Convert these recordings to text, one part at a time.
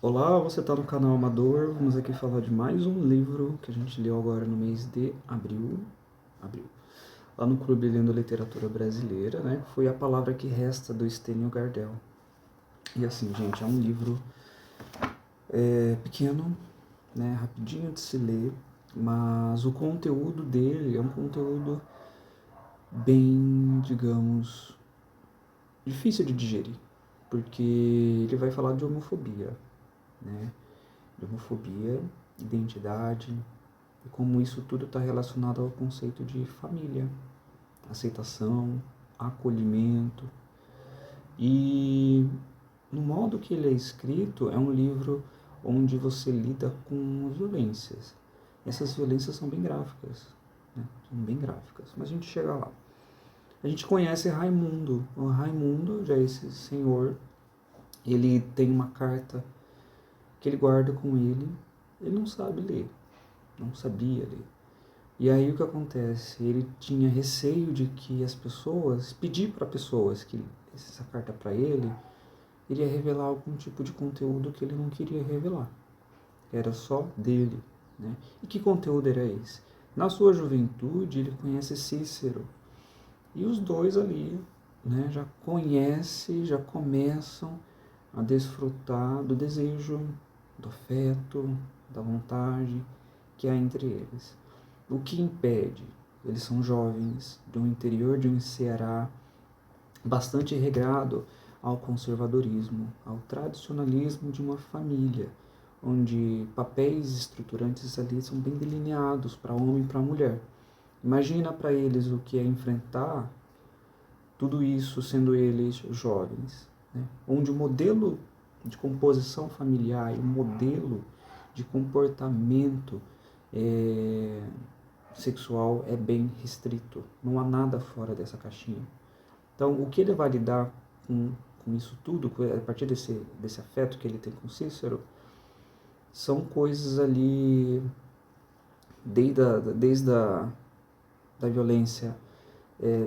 Olá, você está no canal Amador. Vamos aqui falar de mais um livro que a gente leu agora no mês de abril, lá no Clube Lendo Literatura Brasileira, né? Foi A Palavra que Resta, do Stênio Gardel. E assim, gente, é um livro pequeno, né? Rapidinho de se ler, mas o conteúdo dele é um conteúdo bem, digamos, difícil de digerir, porque ele vai falar de homofobia, né? De homofobia, identidade, e como isso tudo está relacionado ao conceito de família, aceitação, acolhimento. E no modo que ele é escrito, é um livro onde você lida com violências. Essas violências são bem gráficas, né? São bem gráficas, mas a gente chega lá. A gente conhece Raimundo. O Raimundo, já é esse senhor, ele tem uma carta que ele guarda com ele não sabe ler, não sabia ler. E aí o que acontece? Ele tinha receio de que as pessoas, pedir para pessoas que essa carta para ele, iria revelar algum tipo de conteúdo que ele não queria revelar. Era só dele, né? E que conteúdo era esse? Na sua juventude, ele conhece Cícero. E os dois ali, né, já conhecem, já começam a desfrutar do desejo, do afeto, da vontade que há entre eles. O que impede? Eles são jovens, do interior de um Ceará bastante regrado ao conservadorismo, ao tradicionalismo de uma família, onde papéis estruturantes ali são bem delineados para homem e para mulher. Imagina para eles o que é enfrentar tudo isso sendo eles jovens, né? Onde o modelo de composição familiar e o modelo de comportamento é, sexual é bem restrito, não há nada fora dessa caixinha. Então, o que ele vai lidar com isso tudo, a partir desse afeto que ele tem com Cícero, são coisas ali, desde a da violência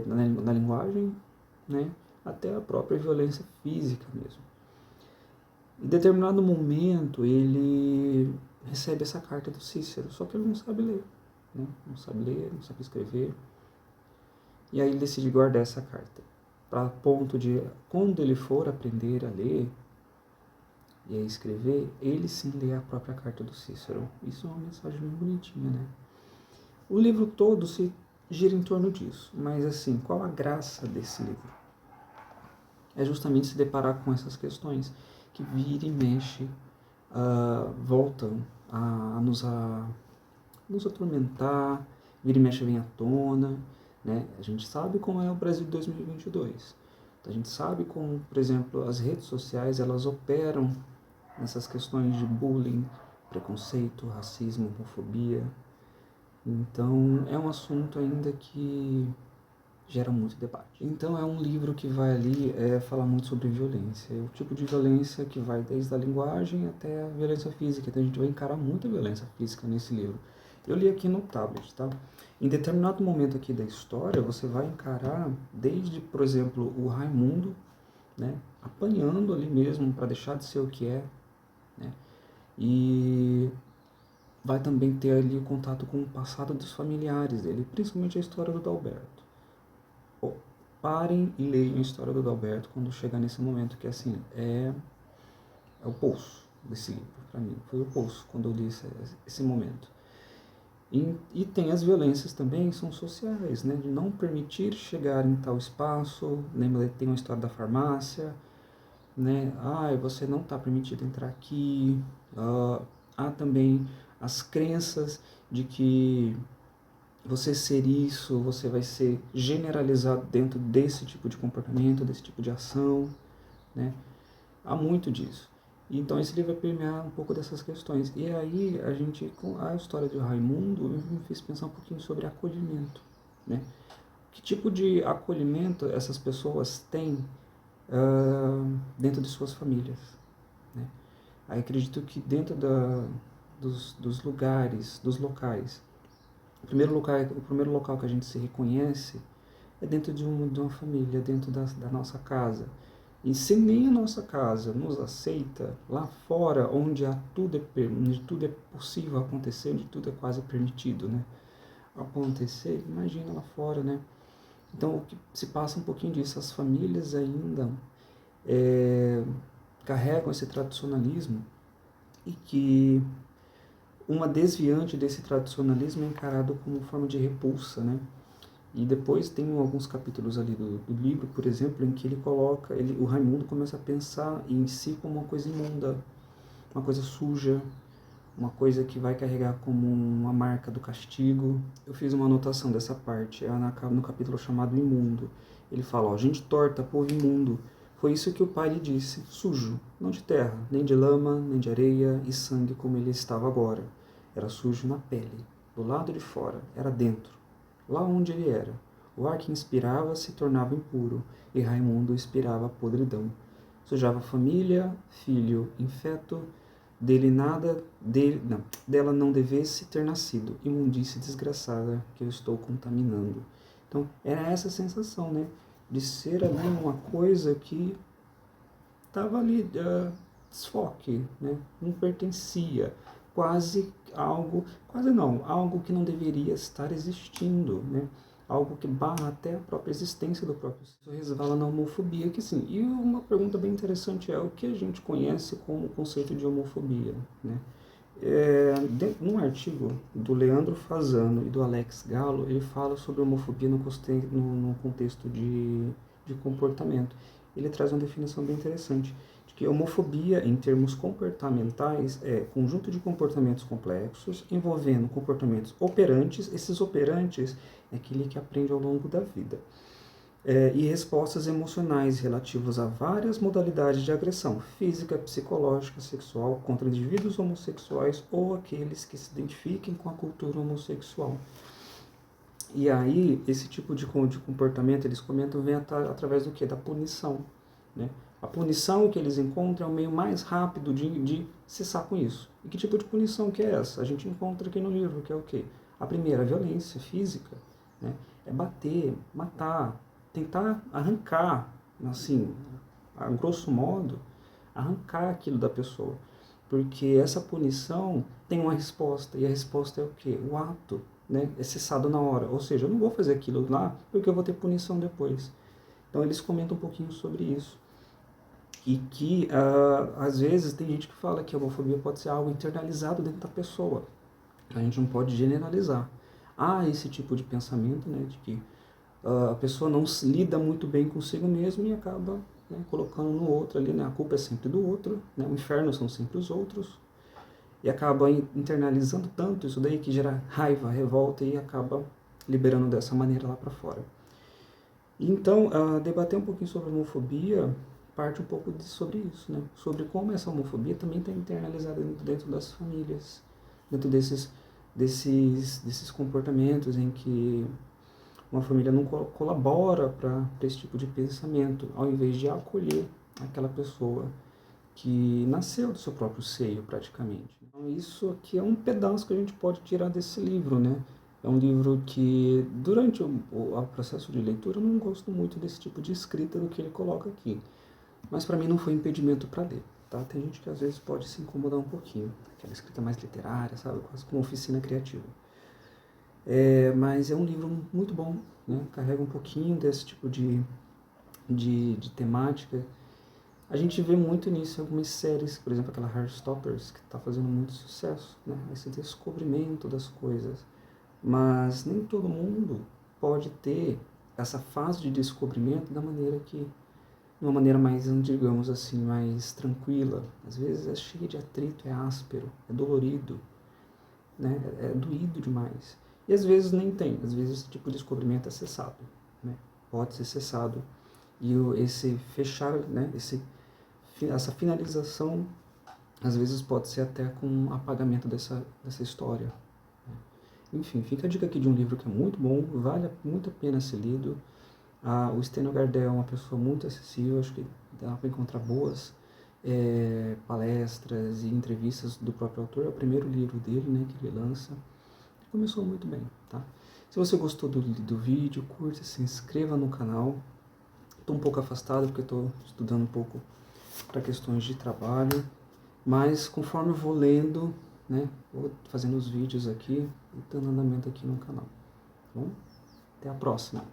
na linguagem, né, até a própria violência física mesmo. Em determinado momento, ele recebe essa carta do Cícero, só que ele não sabe ler, né? Não sabe ler, não sabe escrever. E aí ele decide guardar essa carta, para ponto de, quando ele for aprender a ler e a escrever, ele sim lê a própria carta do Cícero. Isso é uma mensagem muito bonitinha, né? O livro todo se gira em torno disso, mas assim, qual a graça desse livro? É justamente se deparar com essas questões que vira e mexe, voltam a nos atormentar, vira e mexe vem à tona, né? A gente sabe como é o Brasil de 2022. A gente sabe como, por exemplo, as redes sociais elas operam nessas questões de bullying, preconceito, racismo, homofobia. Então é um assunto ainda que gera muito debate. Então é um livro que vai ali falar muito sobre violência, o tipo de violência que vai desde a linguagem até a violência física. Então a gente vai encarar muita violência física nesse livro. Eu li aqui no tablet, tá? Em determinado momento aqui da história, você vai encarar desde, por exemplo, o Raimundo, né, apanhando ali mesmo para deixar de ser o que é, né? E vai também ter ali o contato com o passado dos familiares dele, principalmente a história do Dalberto. Parem e leiam a história do Dalberto quando chegar nesse momento, que assim, é o poço desse livro, para mim. Foi o poço quando eu li esse momento. E tem as violências também, são sociais, né? De não permitir chegar em tal espaço. Lembra, tem uma história da farmácia, né? Ah, você não está permitido entrar aqui. Há também as crenças de que você ser isso, você vai ser generalizado dentro desse tipo de comportamento, desse tipo de ação, né? Há muito disso. Então esse livro vai permear um pouco dessas questões. E aí a gente, com a história de Raimundo, me fez pensar um pouquinho sobre acolhimento, né? Que tipo de acolhimento essas pessoas têm dentro de suas famílias, né? Aí acredito que dentro dos lugares, dos locais, o primeiro local que a gente se reconhece é dentro de uma família, dentro da nossa casa. E se nem a nossa casa nos aceita, lá fora, onde tudo é possível acontecer, onde tudo é quase permitido, né? Acontecer, imagina lá fora, né? Então, o que se passa um pouquinho disso, as famílias ainda carregam esse tradicionalismo e que uma desviante desse tradicionalismo é encarado como forma de repulsa, né? E depois tem alguns capítulos ali do livro, por exemplo, em que ele coloca, o Raimundo começa a pensar em si como uma coisa imunda, uma coisa suja, uma coisa que vai carregar como uma marca do castigo. Eu fiz uma anotação dessa parte, no capítulo chamado Imundo. Ele fala, ó, gente torta, povo imundo. Foi isso que o pai lhe disse, sujo, não de terra, nem de lama, nem de areia e sangue como ele estava agora. Era sujo na pele, do lado de fora, era dentro, lá onde ele era. O ar que inspirava se tornava impuro, e Raimundo inspirava podridão. Sujava família, filho, infeto, dela não devesse ter nascido, imundície desgraçada que eu estou contaminando. Então, era essa sensação, né? De ser ali uma coisa que estava ali, desfoque, né? Não pertencia, quase não, algo que não deveria estar existindo, né? Algo que barra até a própria existência do próprio ser. Isso resvala na homofobia, que sim. E uma pergunta bem interessante é o que a gente conhece como conceito de homofobia, né? Num artigo do Leandro Fasano e do Alex Gallo, ele fala sobre homofobia no contexto de comportamento. Ele traz uma definição bem interessante, de que homofobia, em termos comportamentais, é conjunto de comportamentos complexos envolvendo comportamentos operantes. Esses operantes é aquele que aprende ao longo da vida. E respostas emocionais relativas a várias modalidades de agressão física, psicológica, sexual contra indivíduos homossexuais ou aqueles que se identifiquem com a cultura homossexual. E aí, esse tipo de comportamento, eles comentam, vem através do quê? Da punição, né? A punição que eles encontram é o meio mais rápido de cessar com isso. E que tipo de punição que é essa? A gente encontra aqui no livro, que é o quê? A primeira, a violência física, né? É bater, matar, tentar arrancar, assim, a grosso modo, arrancar aquilo da pessoa. Porque essa punição tem uma resposta, e a resposta é o quê? O ato, né? É cessado na hora. Ou seja, eu não vou fazer aquilo lá porque eu vou ter punição depois. Então eles comentam um pouquinho sobre isso. E que, às vezes, tem gente que fala que a homofobia pode ser algo internalizado dentro da pessoa. A gente não pode generalizar. Há esse tipo de pensamento, né, de que a pessoa não se lida muito bem consigo mesmo e acaba, né, colocando no outro ali, né, a culpa é sempre do outro, né, o inferno são sempre os outros, e acaba internalizando tanto isso daí que gera raiva, revolta e acaba liberando dessa maneira lá para fora. Então, debater um pouquinho sobre homofobia parte um pouco sobre isso, né? Sobre como essa homofobia também está internalizada dentro das famílias, dentro desses comportamentos em que uma família não colabora para esse tipo de pensamento, ao invés de acolher aquela pessoa que nasceu do seu próprio seio, praticamente. Então, isso aqui é um pedaço que a gente pode tirar desse livro, né? É um livro que, durante o processo de leitura, eu não gosto muito desse tipo de escrita do que ele coloca aqui. Mas para mim não foi impedimento para ler, tá? Tem gente que às vezes pode se incomodar um pouquinho. Aquela escrita mais literária, sabe? Quase como oficina criativa. Mas é um livro muito bom, né? Carrega um pouquinho desse tipo de temática. A gente vê muito nisso em algumas séries, por exemplo, aquela Heartstoppers, que está fazendo muito sucesso, né? Esse descobrimento das coisas. Mas nem todo mundo pode ter essa fase de descobrimento de uma maneira mais, digamos assim, mais tranquila. Às vezes é cheio de atrito, é áspero, é dolorido, né? É doído demais. E às vezes nem tem, às vezes esse tipo de descobrimento é cessado, né? Pode ser cessado. E esse fechar, né? Essa finalização, às vezes pode ser até com apagamento dessa história. Enfim, fica a dica aqui de um livro que é muito bom, vale muito a pena ser lido. O Steno Gardel é uma pessoa muito acessível, acho que dá para encontrar boas palestras e entrevistas do próprio autor. É o primeiro livro dele, né, que ele lança. Começou muito bem, tá? Se você gostou do vídeo, curta, se inscreva no canal, Estou um pouco afastado porque estou estudando um pouco para questões de trabalho, mas conforme eu vou lendo, né, vou fazendo os vídeos aqui e dando andamento aqui no canal. Tá bom? Até a próxima!